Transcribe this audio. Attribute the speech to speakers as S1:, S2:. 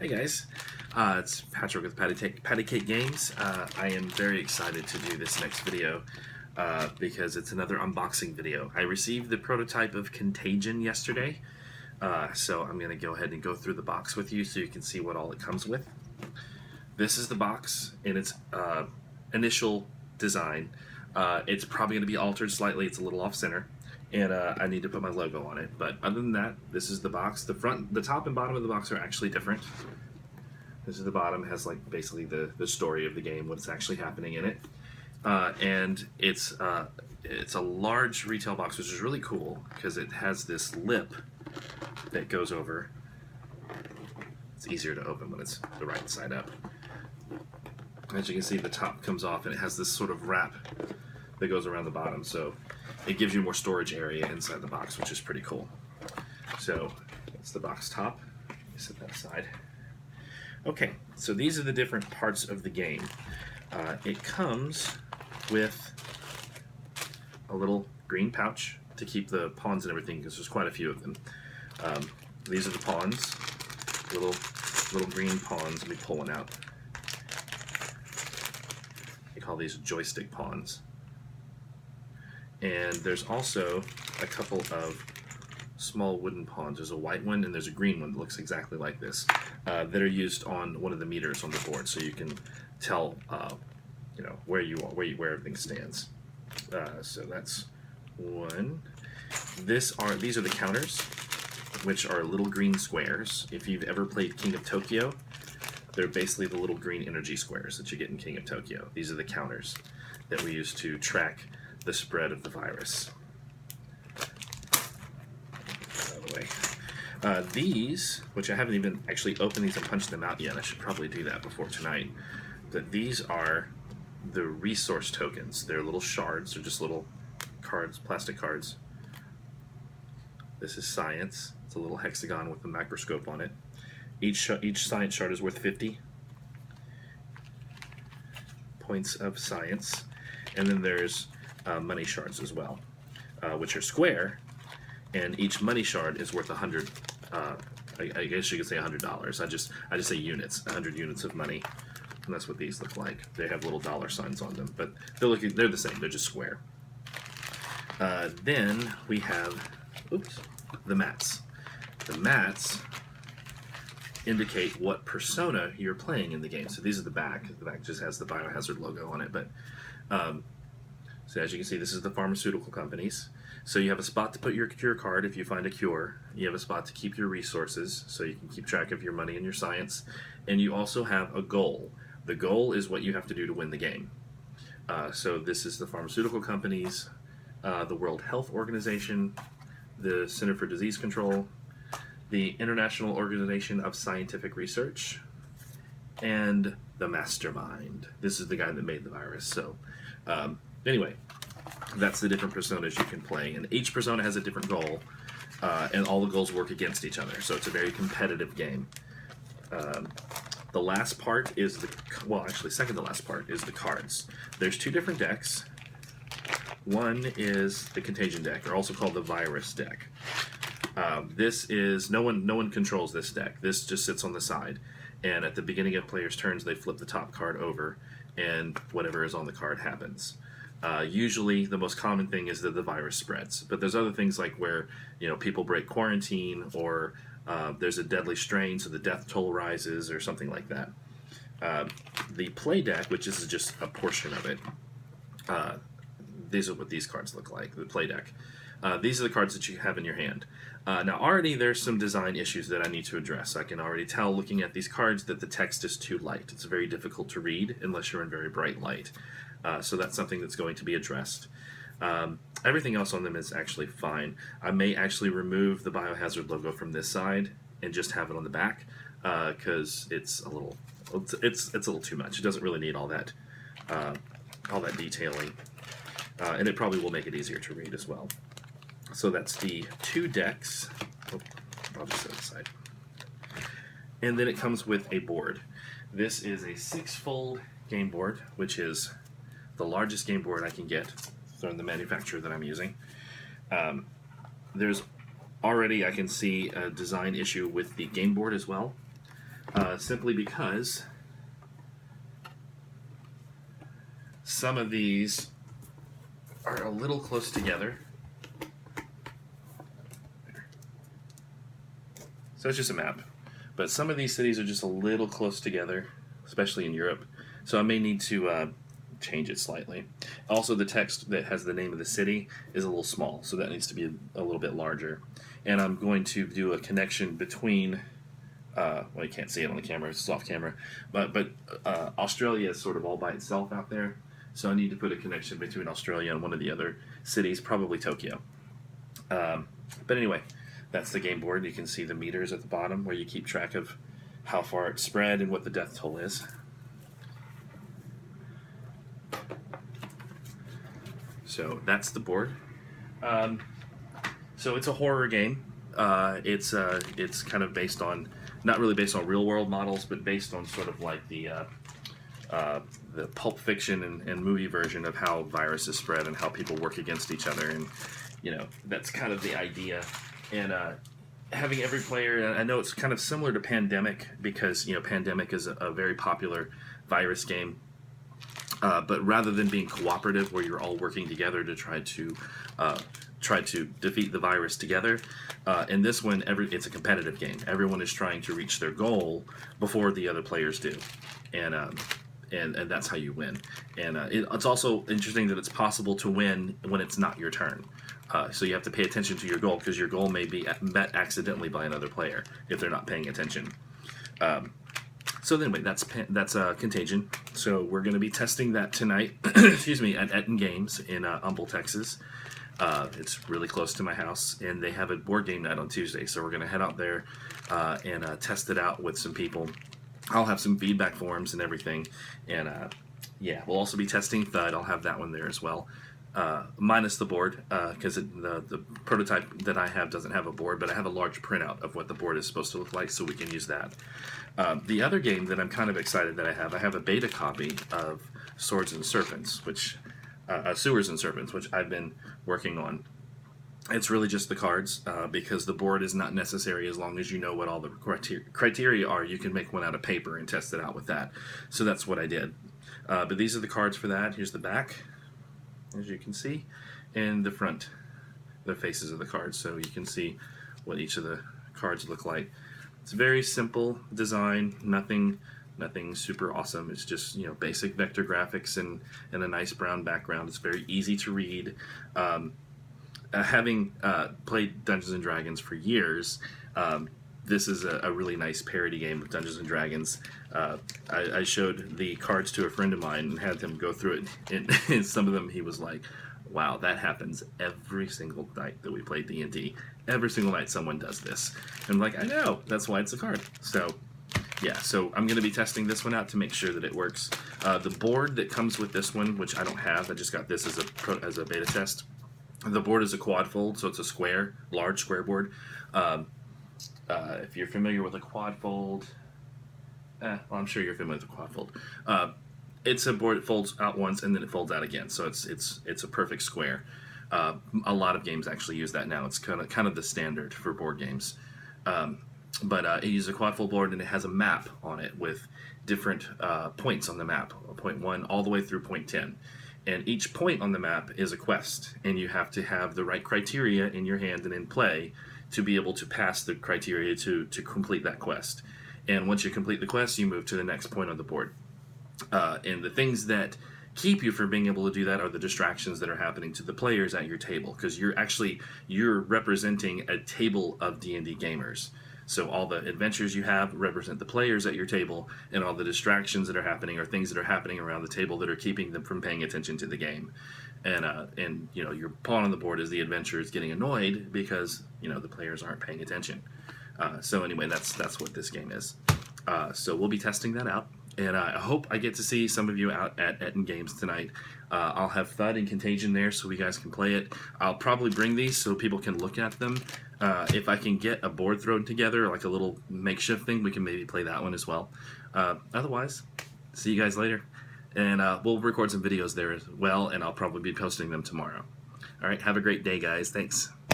S1: Hey guys, it's Patrick with Patty Cake Games. I am very excited to do this next video because it's another unboxing video. I received the prototype of Contagion yesterday, so I'm going to go ahead and go through the box with you so you can see what all it comes with. This is the box in its initial design. It's probably going to be altered slightly. It's a little off-center. And I need to put my logo on it. But other than that, this is the box. The top and bottom of the box are actually different. This is the bottom, has like basically the story of the game, what's actually happening in it. And it's a large retail box, which is really cool because it has this lip that goes over. It's easier to open when it's the right side up. As you can see, the top comes off and it has this sort of wrap that goes around the bottom, so it gives you more storage area inside the box, which is pretty cool. So that's the box top. Set that aside. Okay, so these are the different parts of the game. It comes with a little green pouch to keep the pawns and everything, because there's quite a few of them. These are the pawns, little green pawns. Let me pull one out. They call these joystick pawns. And there's also a couple of small wooden pawns. There's a white one and there's a green one that looks exactly like this, that are used on one of the meters on the board, so you can tell, where you are, where everything stands. So that's one. These are the counters, which are little green squares. If you've ever played King of Tokyo, they're basically the little green energy squares that you get in King of Tokyo. These are the counters that we use to track the spread of the virus. Out of the way. These, which I haven't even actually opened these and punched them out yet, I should probably do that before tonight, but these are the resource tokens. They're little shards, they're just little cards, plastic cards. This is science. It's a little hexagon with a microscope on it. Each science shard is worth 50 points of science. And then there's money shards as well, which are square, and each money shard is worth 100. I guess you could say $100. I just say units, 100 units of money, and that's what these look like. They have little dollar signs on them, but they're the same. They're just square. Then we have, the mats. The mats indicate what persona you're playing in the game. So these are the back. The back just has the Biohazard logo on it, but. So as you can see, this is the pharmaceutical companies. So you have a spot to put your cure card if you find a cure. You have a spot to keep your resources, so you can keep track of your money and your science. And you also have a goal. The goal is what you have to do to win the game. So this is the pharmaceutical companies, the World Health Organization, the Center for Disease Control, the International Organization of Scientific Research, and the Mastermind. This is the guy that made the virus. So anyway, that's the different personas you can play, and each persona has a different goal, and all the goals work against each other, so it's a very competitive game. The last part is second to last part is the cards. There's two different decks. One is the Contagion deck, or also called the Virus deck. This is, no one controls this deck. This just sits on the side, and at the beginning of players' turns, they flip the top card over, and whatever is on the card happens. Usually the most common thing is that the virus spreads, but there's other things like where people break quarantine, or there's a deadly strain, so the death toll rises, or something like that. The play deck, which is just a portion of it, these are what these cards look like, the play deck. These are the cards that you have in your hand. Now already there's some design issues that I need to address. I can already tell looking at these cards that the text is too light. It's very difficult to read unless you're in very bright light. So that's something that's going to be addressed. Everything else on them is actually fine. I may actually remove the Biohazard logo from this side and just have it on the back, because it's a little too much. It doesn't really need all that detailing, and it probably will make it easier to read as well. So that's the two decks. I'll just set it aside. And then it comes with a board. This is a 6-fold game board, which is the largest game board I can get from the manufacturer that I'm using. There's already, I can see a design issue with the game board as well. simply because some of these are a little close together. So it's just a map. But some of these cities are just a little close together, especially in Europe. So I may need to change it slightly. Also, the text that has the name of the city is a little small, so that needs to be a little bit larger. And I'm going to do a connection between, well, you can't see it on the camera, it's off camera, but Australia is sort of all by itself out there. So I need to put a connection between Australia and one of the other cities, probably Tokyo. But anyway, that's the game board. You can see the meters at the bottom where you keep track of how far it's spread and what the death toll is. So that's the board. So it's a horror game. It's kind of based on, not really based on real world models, but based on sort of like the Pulp Fiction and movie version of how viruses spread and how people work against each other, and that's kind of the idea. And having every player, and I know it's kind of similar to Pandemic because Pandemic is a very popular virus game. But rather than being cooperative, where you're all working together to try to defeat the virus together, in this one, it's a competitive game. Everyone is trying to reach their goal before the other players do, and that's how you win. And it's also interesting that it's possible to win when it's not your turn. So you have to pay attention to your goal, because your goal may be met accidentally by another player if they're not paying attention. So anyway, that's Contagion. So we're going to be testing that tonight. Excuse me, at Etten Games in Humble, Texas. It's really close to my house, and they have a board game night on Tuesday. So we're going to head out there and test it out with some people. I'll have some feedback forms and everything, and yeah, we'll also be testing Thud. I'll have that one there as well. Minus the board, because the prototype that I have doesn't have a board, but I have a large printout of what the board is supposed to look like, so we can use that. The other game that I'm kind of excited that I have a beta copy of Swords and Serpents, Sewers and Serpents, which I've been working on. It's really just the cards, because the board is not necessary as long as you know what all the criteria are. You can make one out of paper and test it out with that. So that's what I did. But these are the cards for that. Here's the back, as you can see, and the front, the faces of the cards, so you can see what each of the cards look like. It's very simple design, nothing super awesome. It's just basic vector graphics and a nice brown background. It's very easy to read. Having played Dungeons and Dragons for years, this is a really nice parody game of Dungeons and Dragons. I showed the cards to a friend of mine and had him go through it, and some of them he was like, wow, that happens every single night that we play D&D. Every single night someone does this. And I'm like, I know, that's why it's a card. So yeah, so I'm going to be testing this one out to make sure that it works. The board that comes with this one, which I don't have, I just got this as a beta test. The board is a quad fold, so it's a large square board. If you're familiar with a quad fold, well, I'm sure you're familiar with a quad fold. It's a board that folds out once and then it folds out again, so it's a perfect square. A lot of games actually use that now. It's kind of the standard for board games. But it uses a quad fold board, and it has a map on it with different points on the map, point 1 all the way through point 10. And each point on the map is a quest, and you have to have the right criteria in your hand and in play to be able to pass the criteria to complete that quest. And once you complete the quest, you move to the next point on the board. And the things that keep you from being able to do that are the distractions that are happening to the players at your table, because you're representing a table of D&D gamers. So all the adventures you have represent the players at your table, and all the distractions that are happening are things that are happening around the table that are keeping them from paying attention to the game. And your pawn on the board is the adventurer is getting annoyed because the players aren't paying attention. So anyway, that's what this game is. So we'll be testing that out, and I hope I get to see some of you out at Etten Games tonight. I'll have Thud and Contagion there so you guys can play it. I'll probably bring these so people can look at them. If I can get a board thrown together, like a little makeshift thing, we can maybe play that one as well. Otherwise, see you guys later. And we'll record some videos there as well, and I'll probably be posting them tomorrow. All right, have a great day, guys. Thanks.